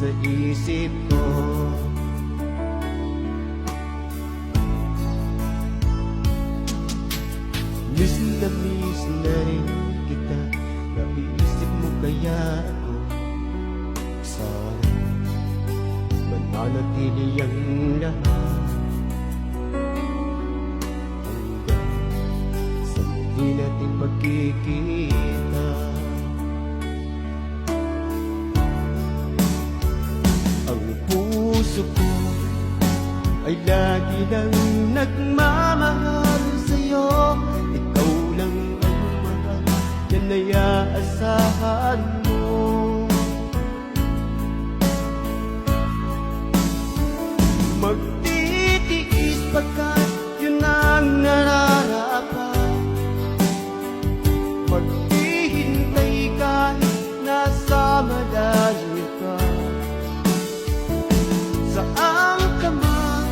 sa isip ko. Miss na rin kita, naiisip mo kaya ako. Sana mananatili ang lahat hanggang sa muli nating pagkikita. Ang puso ko ay lagi lang nagmamahal sa'yo. Ikaw lang ang mahal, yan ay aasahan mo. Magtitiis pagkat yun ang nararapat. Maghihintay kahit nasa malayo ka. Saan ka man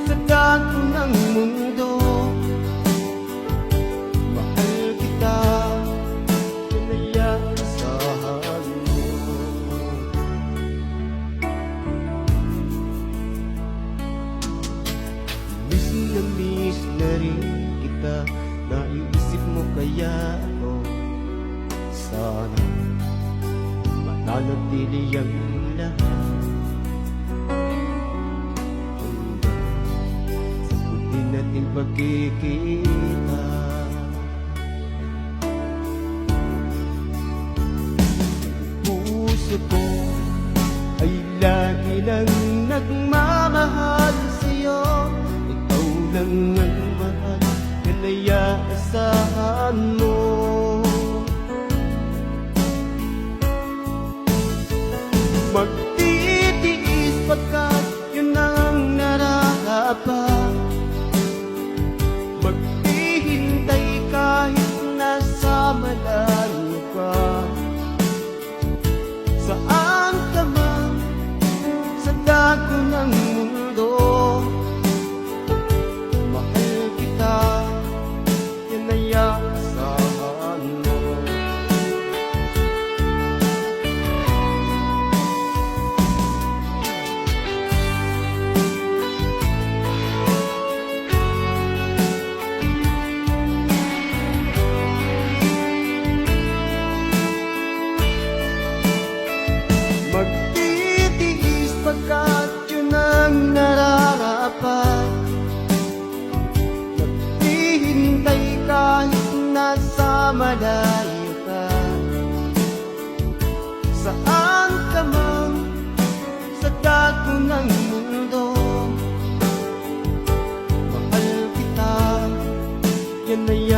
sa dako ng mundo, mahal kita, yan ay aasahan mo. Miss na rin kita, naiisip mo kaya ako. Sana mananatili ang lahat nating pagkikita. Puso ko ay lagi lang nagmamahal sa'yo. Ikaw lang ang mahal, yan ay aasahan mo. Magtitiis pagkat yun ang nararapat. Maghihintay kahit nasa malayo ka. Saan ka man sa dako ng mundo, mahal kita, yan ay aasahan mo. Magtitiis pagkat yun ang nararapat. Maghihintay kahit nasa malayo ka. Saan ka man sa dako ng mundo, mahal kita, yan ay